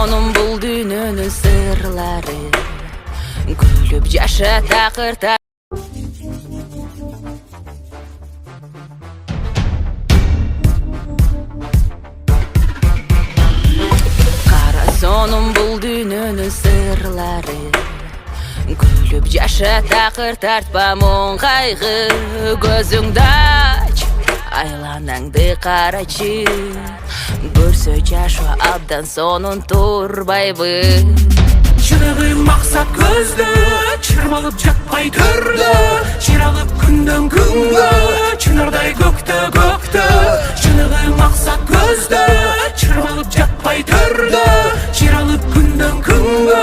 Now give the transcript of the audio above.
сонун бул дүйнөнүн сырлары, күлүп жаша такырта. Кара сонун бул дүйнөнүн сырлары, күлүп жаша такыр тартпа муң кайгы. Көзүңдү ач, айланаңды карачы, көрсө жашоо абдан сонун турбайбы. Чыныгы максат көздө, чырмалып жатпай төрдө, чыралып күндөн күнгө, чынардай көктө көктө. Чыныгы максат көздө, чырмалып жатпай төрдө, чыралып күндөн күнгө.